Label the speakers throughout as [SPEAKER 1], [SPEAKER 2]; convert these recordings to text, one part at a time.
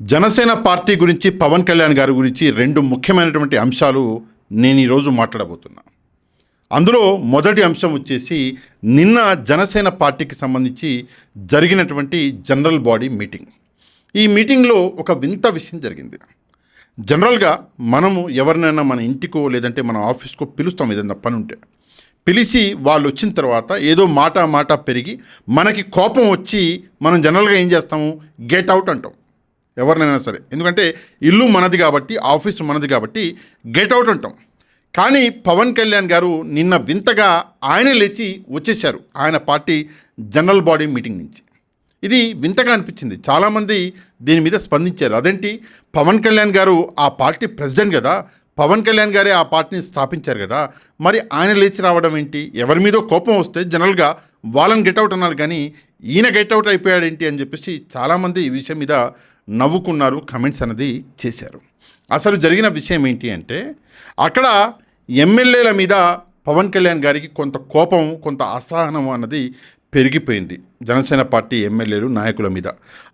[SPEAKER 1] Janasena party గురించి పవన్ కళ్యాణ్ గారి గురించి రెండు ముఖ్యమైనటువంటి అంశాలు నేను ఈరోజు మాట్లాడబోతున్నా. అందులో మొదటి అంశం వచ్చేసి నిన్న జనసేన పార్టీకి సంబంధించి జరిగినటువంటి జనరల్ బాడీ మీటింగ్. ఈ మీటింగ్లో ఒక వింత విషయం జరిగింది. జనరల్గా మనము ఎవరినైనా మన ఇంటికో లేదంటే మన ఆఫీస్కో పిలుస్తాం, ఏదైనా పని ఉంటే పిలిచి వాళ్ళు వచ్చిన తర్వాత ఏదో మాట పెరిగి మనకి కోపం వచ్చి మనం జనరల్గా ఏం చేస్తాము, గెట్ అవుట్ అంటాం ఎవరినైనా సరే. ఎందుకంటే ఇల్లు మనది కాబట్టి, ఆఫీసు మనది కాబట్టి గెట్ అవుట్ అంటాం. కానీ పవన్ కళ్యాణ్ గారు నిన్న వింతగా ఆయనే లేచి వచ్చేశారు ఆయన పార్టీ జనరల్ బాడీ మీటింగ్ నుంచి. ఇది వింతగా అనిపించింది. చాలామంది దీని మీద స్పందించారు. అదేంటి, పవన్ కళ్యాణ్ గారు ఆ పార్టీ ప్రెసిడెంట్ కదా, పవన్ కళ్యాణ్ గారే ఆ పార్టీని స్థాపించారు కదా, మరి ఆయన లేచి రావడం ఏంటి? ఎవరి మీదో కోపం వస్తే జనరల్గా వాళ్ళని గెట్అవుట్ అన్నారు, కానీ ఈయన గెట్అవుట్ అయిపోయాడేంటి అని చెప్పేసి చాలామంది ఈ విషయం మీద నవ్వుకున్నారు, కమెంట్స్ అనేది చేశారు. అసలు జరిగిన విషయం ఏంటి అంటే, అక్కడ ఎమ్మెల్యేల మీద పవన్ కళ్యాణ్ గారికి కొంత కోపం, కొంత అసహనం అన్నది పెరిగిపోయింది జనసేన పార్టీ ఎమ్మెల్యేలు నాయకుల మీద.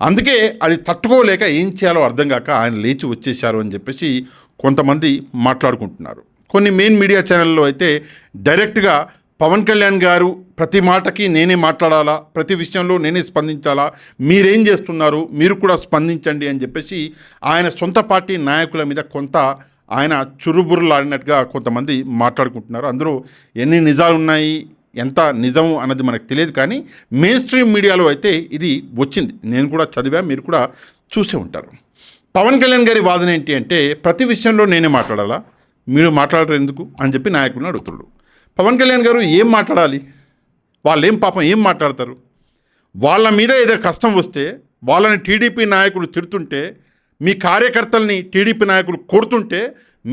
[SPEAKER 1] అందుకే అది తట్టుకోలేక ఏం చేయాలో అర్థం కాక ఆయన లేచి వచ్చేశారు అని చెప్పేసి కొంతమంది మాట్లాడుకుంటున్నారు. కొన్ని మెయిన్ మీడియా ఛానల్లో అయితే డైరెక్ట్గా పవన్ కళ్యాణ్ గారు ప్రతి మాటకి నేనే మాట్లాడాలా, ప్రతి విషయంలో నేనే స్పందించాలా, మీరేం చేస్తున్నారు, మీరు కూడా స్పందించండి అని చెప్పేసి ఆయన సొంత పార్టీ నాయకుల మీద కొంత ఆయన చురుబురులాడినట్టుగా కొంతమంది మాట్లాడుకుంటున్నారు. అందులో ఎన్ని నిజాలు ఉన్నాయి, ఎంత నిజం అన్నది మనకు తెలియదు, కానీ మెయిన్ స్ట్రీమ్ మీడియాలో అయితే ఇది వచ్చింది. నేను కూడా చదివా, మీరు కూడా చూసే ఉంటారు. పవన్ కళ్యాణ్ గారి వాదన ఏంటి అంటే, ప్రతి విషయంలో నేనే మాట్లాడాలా, మీరు మాట్లాడరు ఎందుకు అని చెప్పి నాయకులను అడుగుతున్నాడు. పవన్ కళ్యాణ్ గారు ఏం మాట్లాడాలి? వాళ్ళేం పాపం ఏం మాట్లాడతారు? వాళ్ళ మీద ఏదో కష్టం వస్తే వాళ్ళని టీడీపీ నాయకులు తిడుతుంటే, మీ కార్యకర్తల్ని టీడీపీ నాయకులు కొడుతుంటే,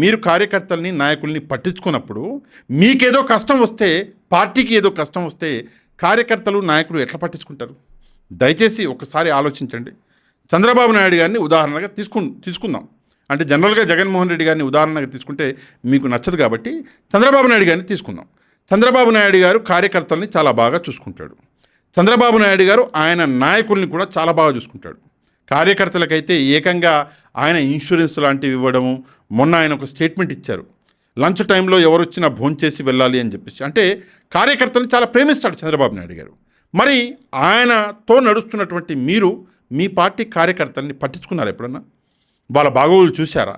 [SPEAKER 1] మీరు కార్యకర్తల్ని నాయకుల్ని పట్టించుకున్నప్పుడు మీకేదో కష్టం వస్తే, పార్టీకి ఏదో కష్టం వస్తే కార్యకర్తలు నాయకులు ఎట్లా పట్టించుకుంటారు? దయచేసి ఒకసారి ఆలోచించండి. చంద్రబాబు నాయుడు గారిని ఉదాహరణగా తీసుకుందాం. అంటే జనరల్గా జగన్మోహన్ రెడ్డి గారిని ఉదాహరణగా తీసుకుంటే మీకు నచ్చదు కాబట్టి చంద్రబాబు నాయుడు గారిని తీసుకుందాం. చంద్రబాబు నాయుడు గారు కార్యకర్తల్ని చాలా బాగా చూసుకుంటాడు. చంద్రబాబు నాయుడు గారు ఆయన నాయకుల్ని కూడా చాలా బాగా చూసుకుంటాడు. కార్యకర్తలకైతే ఏకంగా ఆయన ఇన్సూరెన్స్ లాంటివి ఇవ్వడము, మొన్న ఆయన ఒక స్టేట్మెంట్ ఇచ్చారు, లంచ్ టైంలో ఎవరు వచ్చినా భోంచేసి వెళ్ళాలి అని చెప్పేసి. అంటే కార్యకర్తలను చాలా ప్రేమిస్తాడు చంద్రబాబు నాయుడు గారు. మరి ఆయనతో నడుస్తున్నటువంటి మీరు మీ పార్టీ కార్యకర్తల్ని పట్టించుకున్నారు ఎప్పుడన్నా? వాళ్ళ బాగోగులు చూశారా?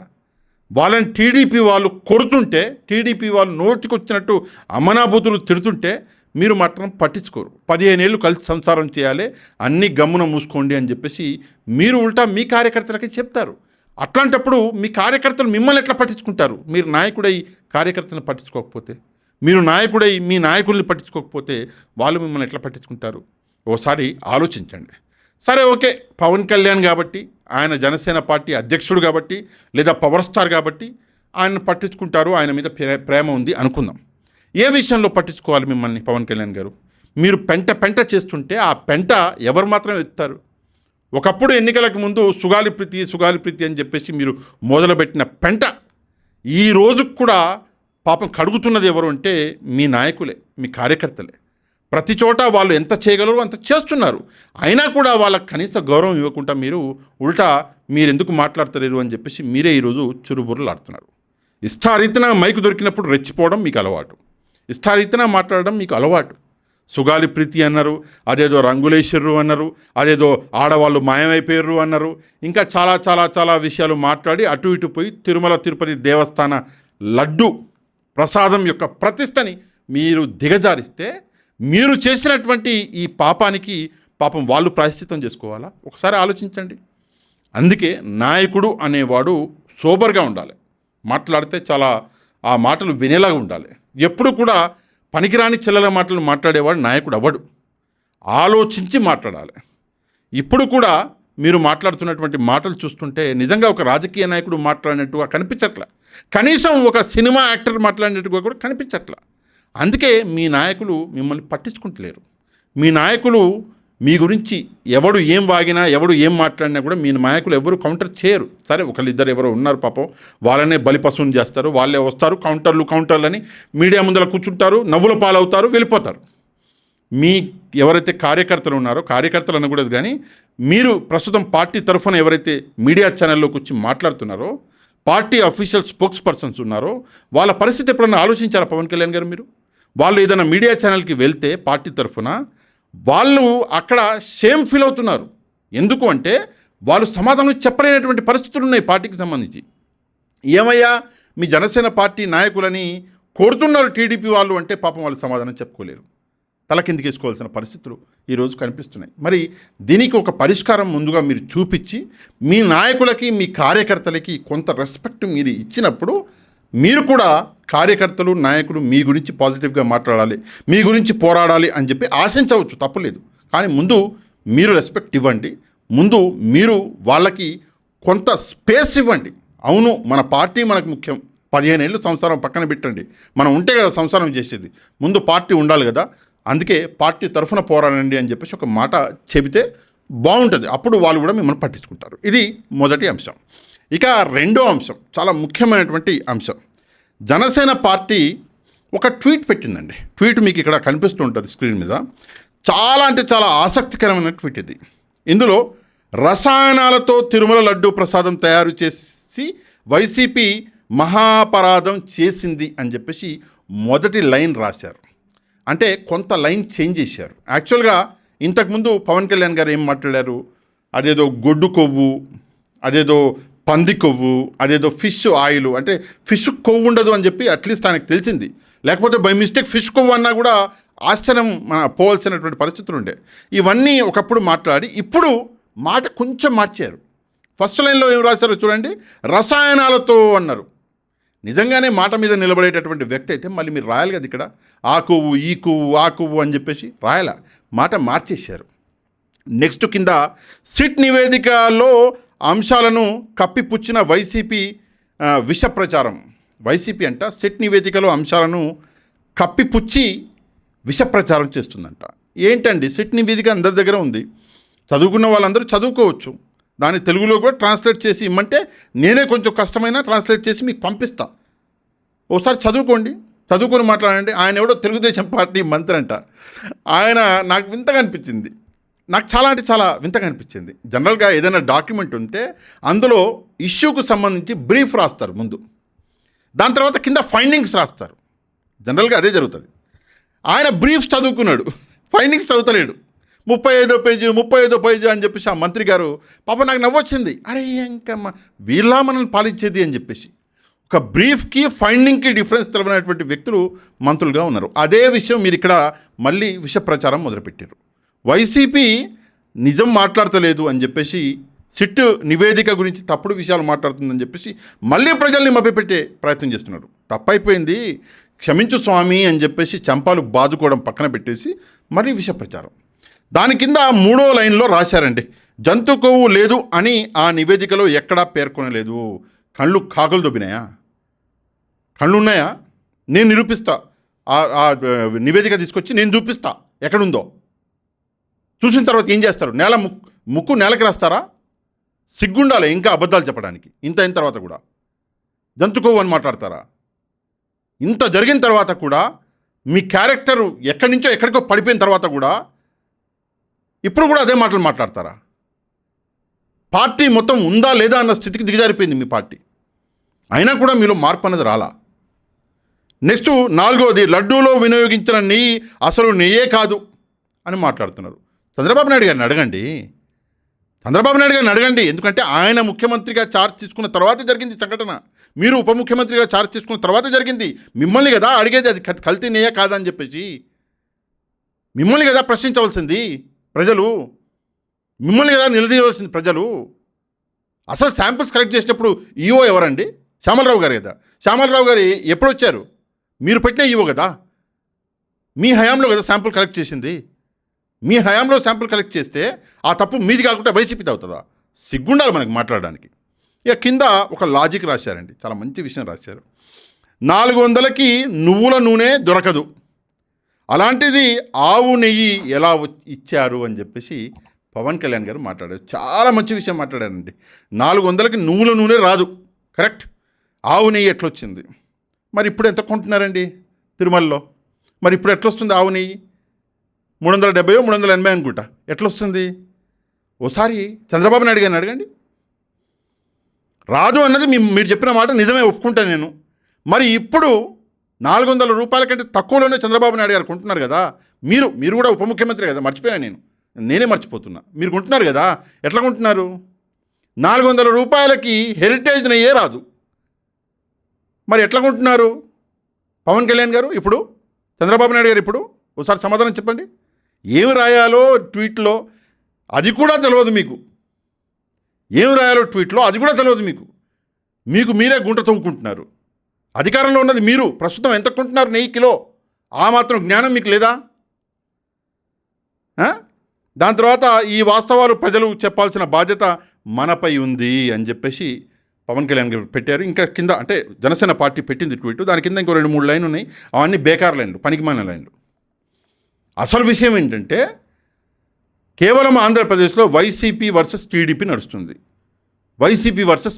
[SPEAKER 1] వాళ్ళని టీడీపీ వాళ్ళు కొడుతుంటే, టీడీపీ వాళ్ళు నోటికొచ్చినట్టు అమనాబూతులు తిడుతుంటే మీరు మాత్రం పట్టించుకోరు. 15 ఏళ్ళు కలిసి సంసారం చేయాలి, అన్నీ గమ్మున మూసుకోండి అని చెప్పేసి మీరు ఉల్టా మీ కార్యకర్తలకి చెప్తారు. అట్లాంటప్పుడు మీ కార్యకర్తలు మిమ్మల్ని ఎట్లా పట్టించుకుంటారు? మీరు నాయకుడై కార్యకర్తలను పట్టించుకోకపోతే, మీరు నాయకుడై మీ నాయకుల్ని పట్టించుకోకపోతే వాళ్ళు మిమ్మల్ని ఎట్లా పట్టించుకుంటారు? ఓసారి ఆలోచించండి. సరే, ఓకే, పవన్ కళ్యాణ్ కాబట్టి, ఆయన జనసేన పార్టీ అధ్యక్షుడు కాబట్టి, లేదా పవర్ స్టార్ కాబట్టి ఆయన పట్టించుకుంటారు, ఆయన మీద ప్రేమ ఉంది అనుకుందాం. ఏ విషయంలో పట్టించుకోవాలి మిమ్మల్ని పవన్ కళ్యాణ్ గారు? మీరు పెంట చేస్తుంటే ఆ పెంట ఎవరు మాత్రం ఎత్తారు? ఒకప్పుడు ఎన్నికలకు ముందు సుగాలి ప్రీతి అని చెప్పేసి మీరు మొదలుపెట్టిన పెంట ఈ రోజుకు కూడా పాపం కడుగుతున్నది ఎవరు అంటే మీ నాయకులే, మీ కార్యకర్తలే. ప్రతి చోట వాళ్ళు ఎంత చేయగలరో అంత చేస్తున్నారు. అయినా కూడా వాళ్ళకి కనీస గౌరవం ఇవ్వకుండా మీరు ఉల్టా మీరెందుకు మాట్లాడతలేరు అని చెప్పేసి మీరే ఈరోజు చురుబుర్రలు ఆడుతున్నారు. ఇష్టారీతిన మైకు దొరికినప్పుడు రెచ్చిపోవడం మీకు అలవాటు, ఇష్టారీతిన మాట్లాడడం మీకు అలవాటు. సుగాలి ప్రీతి అన్నారు, అదేదో రంగులేశ్వరు అన్నారు, అదేదో ఆడవాళ్ళు మాయమైపోయారు అన్నారు, ఇంకా చాలా చాలా చాలా విషయాలు మాట్లాడి అటు ఇటు పోయి తిరుమల తిరుపతి దేవస్థాన లడ్డు ప్రసాదం యొక్క ప్రతిష్టని మీరు దిగజారిస్తే, మీరు చేసినటువంటి ఈ పాపానికి పాపం వాళ్ళు ప్రాయశ్చిత్తం చేసుకోవాలా? ఒకసారి ఆలోచించండి. అందుకే నాయకుడు అనేవాడు సోబర్గా ఉండాలి, మాట్లాడితే చాలా ఆ మాటలు వినేలాగా ఉండాలి. ఎప్పుడు కూడా పనికిరాని చిల్లల మాటలు మాట్లాడేవాడు నాయకుడు అవ్వడు. ఆలోచించి మాట్లాడాలి. ఇప్పుడు కూడా మీరు మాట్లాడుతున్నటువంటి మాటలు చూస్తుంటే నిజంగా ఒక రాజకీయ నాయకుడు మాట్లాడినట్టుగా కనిపించట్లా, కనీసం ఒక సినిమా యాక్టర్ మాట్లాడినట్టుగా కూడా కనిపించట్లా. అందుకే మీ నాయకులు మిమ్మల్ని పట్టించుకుంటలేరు. మీ నాయకులు మీ గురించి ఎవడు ఏం వాగినా, ఎవడు ఏం మాట్లాడినా కూడా మీ నాయకులు ఎవరు కౌంటర్ చేయరు. సరే, ఒకళ్ళిద్దరు ఎవరో ఉన్నారు పాపం, వాళ్ళనే బలిపశువుని చేస్తారు, వాళ్ళే వస్తారు కౌంటర్లు అని మీడియా ముందర కూర్చుంటారు, నవ్వుల పాలవుతారు, వెళ్ళిపోతారు. మీ ఎవరైతే కార్యకర్తలు ఉన్నారో, కార్యకర్తలు అనకూడదు కానీ మీరు ప్రస్తుతం పార్టీ తరఫున ఎవరైతే మీడియా ఛానల్లోకి వచ్చి మాట్లాడుతున్నారో, పార్టీ అఫీషియల్ స్పోక్స్ పర్సన్స్ ఉన్నారో, వాళ్ళ పరిస్థితి ఎప్పుడన్నా ఆలోచించారా పవన్ కళ్యాణ్ గారు? మీరు వాళ్ళు ఏదైనా మీడియా ఛానల్కి వెళ్తే పార్టీ తరఫున వాళ్ళు అక్కడ సేమ్ ఫీల్ అవుతున్నారు. ఎందుకు అంటే వాళ్ళు సమాధానం చెప్పలేనటువంటి పరిస్థితులు ఉన్నాయి పార్టీకి సంబంధించి. ఏమయ్యా మీ జనసేన పార్టీ నాయకులని కొడుతున్నారు టీడీపీ వాళ్ళు అంటే పాపం వాళ్ళు సమాధానం చెప్పుకోలేరు. తల కిందికి వేసుకోవాల్సిన పరిస్థితులు ఈరోజు కనిపిస్తున్నాయి. మరి దీనికి ఒక పరిష్కారం ముందుగా మీరు చూపించి మీ నాయకులకి, మీ కార్యకర్తలకి కొంత రెస్పెక్ట్ మీరు ఇచ్చినప్పుడు మీరు కూడా కార్యకర్తలు, నాయకులు మీ గురించి పాజిటివ్గా మాట్లాడాలి, మీ గురించి పోరాడాలి అని చెప్పి ఆశించవచ్చు, తప్పులేదు. కానీ ముందు మీరు రెస్పెక్ట్ ఇవ్వండి. ముందు మీరు వాళ్ళకి కొంత స్పేస్ ఇవ్వండి. అవును, మన పార్టీ మనకు ముఖ్యం. 15 ఏళ్ళు సంసారం పక్కన పెట్టండి, మనం ఉంటే కదా సంసారం చేసేది. ముందు పార్టీ ఉండాలి కదా, అందుకే పార్టీ తరఫున పోరాడండి అని చెప్పేసి ఒక మాట చెబితే బాగుంటుంది. అప్పుడు వాళ్ళు కూడా మిమ్మల్ని పట్టించుకుంటారు. ఇది మొదటి అంశం. ఇక రెండో అంశం, చాలా ముఖ్యమైనటువంటి అంశం. జనసేన పార్టీ ఒక ట్వీట్ పెట్టిందండి. ట్వీట్ మీకు ఇక్కడ కనిపిస్తూ ఉంటుంది స్క్రీన్ మీద. చాలా అంటే చాలా ఆసక్తికరమైన ట్వీట్ ఇది. ఇందులో రసాయనాలతో తిరుమల లడ్డూ ప్రసాదం తయారు చేసి వైసీపీ మహాపరాధం చేసింది అని చెప్పేసి మొదటి లైన్ రాశారు. అంటే కొంత లైన్ చేంజ్ చేశారు. యాక్చువల్గా ఇంతకుముందు పవన్ కళ్యాణ్ గారు ఏం మాట్లాడారు, అదేదో గొడ్డు కొవ్వు, అదేదో పంది కొవ్వు, అదేదో ఫిష్ ఆయిల్, అంటే ఫిష్ కొవ్వు ఉండదు అని చెప్పి అట్లీస్ట్ ఆయనకు తెలిసింది. లేకపోతే బై మిస్టేక్ ఫిష్ కొవ్వు అన్నా కూడా ఆశ్చర్యం పోవాల్సినటువంటి పరిస్థితులు ఉండే. ఇవన్నీ ఒకప్పుడు మాట్లాడి ఇప్పుడు మాట కొంచెం మార్చారు. ఫస్ట్ లైన్లో ఏం రాశారో చూడండి, రసాయనాలతో అన్నారు. నిజంగానే మాట మీద నిలబడేటటువంటి వ్యక్తి అయితే మళ్ళీ మీరు రాయాలి కదా ఇక్కడ ఆ కొవ్వు, ఈ కొవ్వు, ఆ కొవ్వు అని చెప్పేసి రాయాల, మాట మార్చేశారు. నెక్స్ట్ కింద సిట్ నివేదికలో అంశాలను కప్పిపుచ్చిన వైసీపీ విష ప్రచారం. వైసీపీ అంట సిట్ నివేదికలో అంశాలను కప్పిపుచ్చి విష ప్రచారం చేస్తుందంట. ఏంటండి, సిట్ నివేదిక అందరి దగ్గర ఉంది, చదువుకున్న వాళ్ళందరూ చదువుకోవచ్చు. దాన్ని తెలుగులో కూడా ట్రాన్స్లేట్ చేసి ఇమ్మంటే నేనే కొంచెం కష్టమైనా ట్రాన్స్లేట్ చేసి మీకు పంపిస్తా. ఒకసారి చదువుకోండి, చదువుకొని మాట్లాడండి. ఆయన ఎవడో తెలుగుదేశం పార్టీ మంత్రి అంట. ఆయన నాకు వింతగా అనిపించింది, నాకు చాలా అంటే చాలా వింతగా అనిపించింది. జనరల్గా ఏదైనా డాక్యుమెంట్ ఉంటే అందులో ఇష్యూకు సంబంధించి బ్రీఫ్ రాస్తారు ముందు, దాని తర్వాత కింద ఫైండింగ్స్ రాస్తారు. జనరల్గా అదే జరుగుతుంది. ఆయన బ్రీఫ్స్ చదువుకున్నాడు, ఫైండింగ్స్ చదువుతలేడు. 35వ పేజీ అని చెప్పేసి ఆ మంత్రి గారు పాప నాకు నవ్వొచ్చింది. అరే ఇంకమ్మా వీళ్ళ మనల్ని పాలించేది అని చెప్పేసి. ఒక బ్రీఫ్కి ఫైండింగ్కి డిఫరెన్స్ తెలవనటువంటి వ్యక్తులు మంత్రులుగా ఉన్నారు. అదే విషయం మీరు ఇక్కడ మళ్ళీ విష ప్రచారం మొదలుపెట్టారు. వైసీపీ నిజం మాట్లాడతలేదు అని చెప్పేసి, సిట్ నివేదిక గురించి తప్పుడు విషయాలు మాట్లాడుతుందని చెప్పేసి మళ్ళీ ప్రజల్ని మభ్యపెట్టే ప్రయత్నం చేస్తున్నారు. తప్పైపోయింది, క్షమించు స్వామి అని చెప్పేసి చంపాలు బాదుకోవడం పక్కన పెట్టేసి మళ్ళీ విష ప్రచారం. దాని కింద 3వ లైన్లో రాశారండి, జంతు కొవ్వు లేదు అని ఆ నివేదికలో ఎక్కడా పేర్కొనలేదు. కళ్ళు కాకులు దొబ్బినాయా? కళ్ళు ఉన్నాయా? నేను నిరూపిస్తా. ఆ నివేదిక తీసుకొచ్చి నేను చూపిస్తా ఎక్కడుందో. చూసిన తర్వాత ఏం చేస్తారు? ముక్కు నేలకి రాస్తారా? సిగ్గుండాలి ఇంకా అబద్ధాలు చెప్పడానికి. ఇంత అయిన తర్వాత కూడా జంతు కొవ్వు అని మాట్లాడతారా? ఇంత జరిగిన తర్వాత కూడా మీ క్యారెక్టరు ఎక్కడి నుంచో ఎక్కడికో పడిపోయిన తర్వాత కూడా ఇప్పుడు కూడా అదే మాటలు మాట్లాడతారా? పార్టీ మొత్తం ఉందా లేదా అన్న స్థితికి దిగజారిపోయింది మీ పార్టీ. అయినా కూడా మీలో మార్పు అనేది రాలా. నెక్స్ట్ 4వది, లడ్డూలో వినియోగించిన నెయ్యి అసలు నెయ్యే కాదు అని మాట్లాడుతున్నారు. చంద్రబాబు నాయుడు గారిని అడగండి. ఎందుకంటే ఆయన ముఖ్యమంత్రిగా ఛార్జ్ తీసుకున్న తర్వాతే జరిగింది సంఘటన. మీరు ఉప ముఖ్యమంత్రిగా ఛార్జ్ తీసుకున్న తర్వాతే జరిగింది. మిమ్మల్ని కదా అడిగేది, అది కల్తీ నెయ్యే కాదా అని చెప్పేసి. మిమ్మల్ని కదా ప్రశ్నించవలసింది ప్రజలు, మిమ్మల్ని కదా నిలదీయవలసింది ప్రజలు. అసలు శాంపిల్స్ కలెక్ట్ చేసేటప్పుడు ఈఓ ఎవరండి? శ్యామలరావు గారు కదా. శ్యామలరావు గారు ఎప్పుడు వచ్చారు? మీరు పెట్టిన ఈఓ కదా. మీ హయాంలో కదా శాంపుల్ కలెక్ట్ చేసింది. మీ హయాంలో శాంపుల్ కలెక్ట్ చేస్తే ఆ తప్పు మీది కాకుండా వైసీపీది అవుతుందా? సిగ్గుండాలి మనకు మాట్లాడడానికి. ఇక కింద ఒక లాజిక్ రాశారండి, చాలా మంచి విషయం రాశారు. 400కి నువ్వుల నూనె దొరకదు, అలాంటిది ఆవు నెయ్యి ఎలా ఇచ్చారు అని చెప్పేసి పవన్ కళ్యాణ్ గారు మాట్లాడారు. చాలా మంచి విషయం మాట్లాడారండి. 400కి నువ్వుల నూనె రాదు, కరెక్ట్. ఆవు నెయ్యి ఎట్లొచ్చింది? మరి ఇప్పుడు ఎంత కొంటున్నారండి తిరుమలలో? మరి ఇప్పుడు ఎట్లొస్తుంది ఆవు నెయ్యి? 370 380 అనుకుంటా. ఎట్లా వస్తుంది? ఓసారి చంద్రబాబు నాయుడు గారిని అడగండి. రాదు అన్నది మీరు చెప్పిన మాట నిజమే, ఒప్పుకుంటాను నేను. మరి ఇప్పుడు 400 రూపాయల కంటే తక్కువలోనే చంద్రబాబు నాయుడు గారు కొంటున్నారు కదా. మీరు కూడా ఉప ముఖ్యమంత్రి కదా, మర్చిపోయాను నేనే మర్చిపోతున్నా. మీరు కొంటున్నారు కదా, ఎట్లా కొంటున్నారు? 400 రూపాయలకి హెరిటేజ్ నెయ్యే రాదు. మరి ఎట్లా కొంటున్నారు పవన్ కళ్యాణ్ గారు ఇప్పుడు, చంద్రబాబు నాయుడు గారు ఇప్పుడు? ఒకసారి సమాధానం చెప్పండి. ఏమి రాయాలో ట్వీట్లో అది కూడా తెలియదు మీకు. ఏమి రాయాలో ట్వీట్లో అది కూడా తెలియదు మీకు మీరే గుంట తవ్వుకుంటున్నారు. అధికారంలో ఉన్నది మీరు. ప్రస్తుతం ఎంత కొంటున్నారు నెయ్యి కిలో? ఆ మాత్రం జ్ఞానం మీకు లేదా? దాని తర్వాత ఈ వాస్తవాలు ప్రజలు చెప్పాల్సిన బాధ్యత మనపై ఉంది అని చెప్పేసి పవన్ కళ్యాణ్ గారు పెట్టారు. ఇంకా కింద అంటే జనసేన పార్టీ పెట్టింది ట్వీట్, దాని కింద ఇంకో 2-3 లైన్లు ఉన్నాయి. అవన్నీ బేకార్ లైన్లు, పనికిమాలిన లైన్లు. అసలు విషయం ఏంటంటే కేవలం ఆంధ్రప్రదేశ్లో వైసీపీ వర్సెస్ టీడీపీ నడుస్తుంది. YCP versus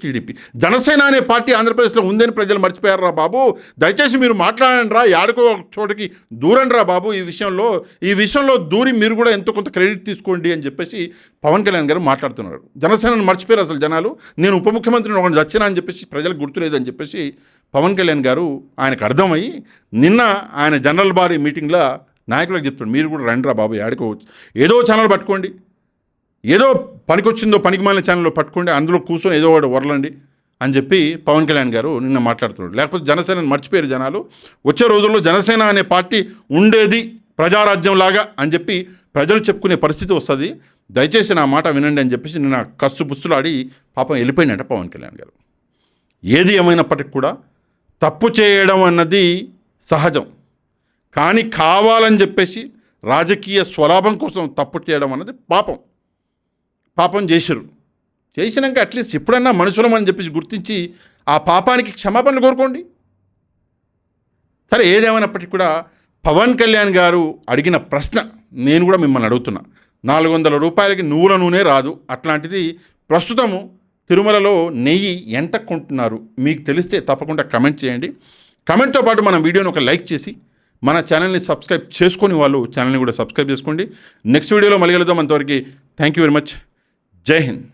[SPEAKER 1] TDP. జనసేన అనే పార్టీ ఆంధ్రప్రదేశ్లో ఉందని ప్రజలు మర్చిపోయారు రా బాబు. దయచేసి మీరు మాట్లాడండి రా, యాడకో చోటకి దూరండి రా బాబు. ఈ విషయంలో దూరి మీరు కూడా ఎంతో కొంత క్రెడిట్ తీసుకోండి అని చెప్పేసి పవన్ కళ్యాణ్ గారు మాట్లాడుతున్నారు. జనసేనను మర్చిపోయారు అసలు జనాలు. నేను ఉప ముఖ్యమంత్రిని ఒకటి చచ్చినా అని చెప్పేసి ప్రజలకు గుర్తులేదు అని చెప్పేసి పవన్ కళ్యాణ్ గారు ఆయనకు అర్థమయ్యి నిన్న ఆయన జనరల్ బాడీ మీటింగ్లో నాయకులకు చెప్తాడు, మీరు కూడా రండి రా బాబు, యాడుకోవచ్చు, ఏదో ఛానల్ పట్టుకోండి, ఏదో పనికొచ్చిందో పనికిమాలిన ఛానల్లో పట్టుకోండి, అందులో కూర్చొని ఏదో ఒకటి వరలండి అని చెప్పి పవన్ కళ్యాణ్ గారు నిన్న మాట్లాడుతున్నాడు. లేకపోతే జనసేనను మర్చిపోయారు జనాలు. వచ్చే రోజుల్లో జనసేన అనే పార్టీ ఉండేది ప్రజారాజ్యంలాగా అని చెప్పి ప్రజలు చెప్పుకునే పరిస్థితి వస్తుంది. దయచేసి నా మాట వినండి అని చెప్పేసి నిన్న కస్సు పుస్తులాడి పాపం వెళ్ళిపోయినట్ట పవన్ కళ్యాణ్ గారు. ఏది ఏమైనప్పటికీ కూడా తప్పు చేయడం అన్నది సహజం, కానీ కావాలని చెప్పేసి రాజకీయ స్వలాభం కోసం తప్పు చేయడం అన్నది పాపం చేసినాక అట్లీస్ట్ ఎప్పుడన్నా మనుషులం అని చెప్పేసి గుర్తించి ఆ పాపానికి క్షమాపణలు కోరుకోండి. సరే, ఏదేమైనప్పటికీ కూడా పవన్ కళ్యాణ్ గారు అడిగిన ప్రశ్న నేను కూడా మిమ్మల్ని అడుగుతున్నా. 400 రూపాయలకి నువ్వుల నూనె రాదు, అట్లాంటిది ప్రస్తుతము తిరుమలలో నెయ్యి ఎంత కొంటున్నారు మీకు తెలిస్తే తప్పకుండా కమెంట్ చేయండి. కమెంట్తో పాటు మన వీడియోని ఒక లైక్ చేసి మన ఛానల్ని సబ్స్క్రైబ్ చేసుకొని వాళ్ళు ఛానల్ని కూడా సబ్స్క్రైబ్ చేసుకోండి. నెక్స్ట్ వీడియోలో మళ్ళీ కలుద్దాం. అంతవరకు థ్యాంక్ యూ వెరీ మచ్. జై హింద్.